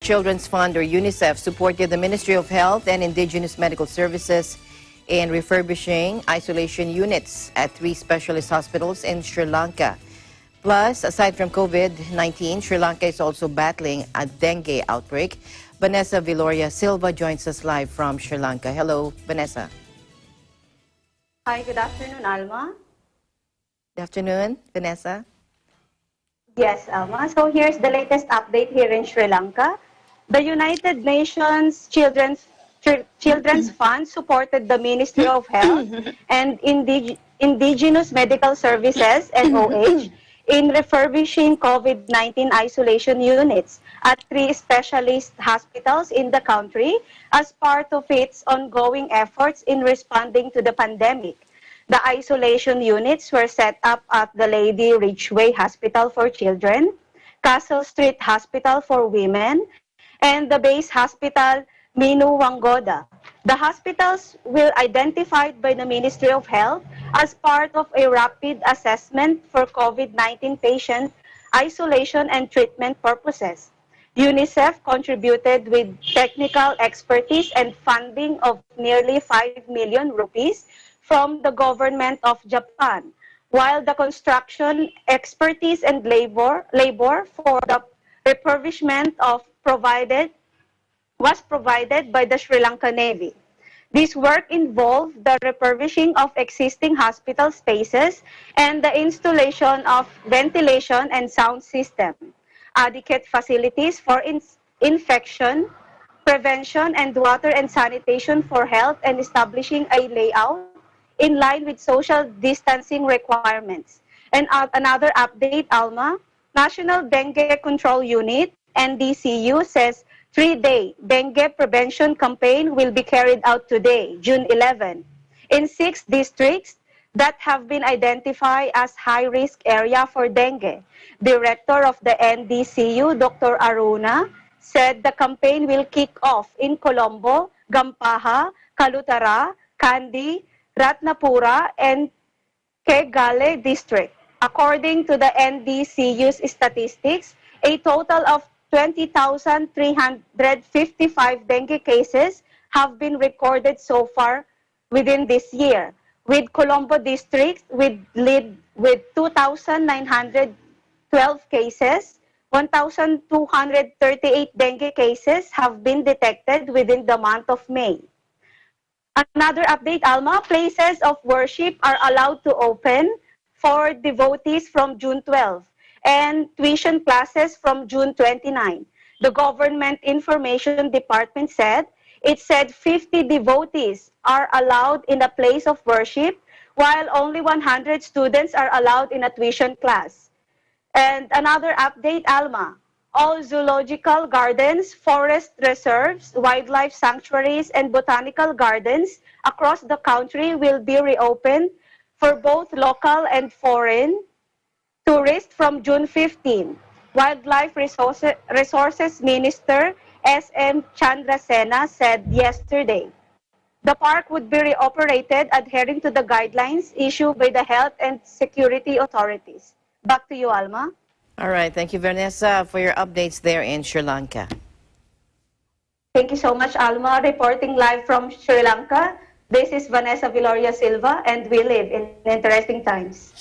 Children's Fund, or UNICEF, supported the Ministry of Health and Indigenous Medical Services in refurbishing isolation units at 3 specialist hospitals in Sri Lanka. Plus, aside from COVID-19, Sri Lanka is also battling a dengue outbreak. Vanessa Viloria Silva joins us live from Sri Lanka. Hello, Vanessa. Hi, good afternoon, Alma. Good afternoon, Vanessa. Yes, Alma. So here's the latest update here in Sri Lanka. The United Nations Children's Fund supported the Ministry of Health and Indigenous Medical Services, NOH, in refurbishing COVID-19 isolation units at 3 specialist hospitals in the country as part of its ongoing efforts in responding to the pandemic. The isolation units were set up at the Lady Ridgeway Hospital for Children, Castle Street Hospital for Women, and the base hospital Minu Wangoda. The hospitals were identified by the Ministry of Health as part of a rapid assessment for COVID-19 patient isolation and treatment purposes. UNICEF contributed with technical expertise and funding of nearly 5 million rupees from the government of Japan, while the construction expertise and labor for the refurbishment was provided by the Sri Lanka Navy. This work involved the refurbishing of existing hospital spaces and the installation of ventilation and sound system, adequate facilities for infection prevention, and water and sanitation for health, and establishing a layout in line with social distancing requirements. And another update, Alma, National Dengue Control Unit, NDCU, says 3-day dengue prevention campaign will be carried out today, June 11, in 6 districts that have been identified as high-risk area for dengue. Director of the NDCU, Dr. Aruna, said the campaign will kick off in Colombo, Gampaha, Kalutara, Kandy, Ratnapura, and Kegale district. According to the NDCU's statistics, a total of 20,355 dengue cases have been recorded so far within this year, with Colombo district with 2,912 cases. 1,238 dengue cases have been detected within the month of May. Another update, Alma, places of worship are allowed to open for devotees from June 12 and tuition classes from June 29. The Government Information Department said 50 devotees are allowed in a place of worship, while only 100 students are allowed in a tuition class. And another update, Alma, all zoological gardens, forest reserves, wildlife sanctuaries, and botanical gardens across the country will be reopened for both local and foreign tourists from June 15. Wildlife Resources Minister S.M. Chandrasena said yesterday. The park would be reoperated adhering to the guidelines issued by the health and security authorities. Back to you, Alma. All right. Thank you, Vanessa, for your updates there in Sri Lanka. Thank you so much, Alma. Reporting live from Sri Lanka. This is Vanessa Viloria Silva, and we live in interesting times.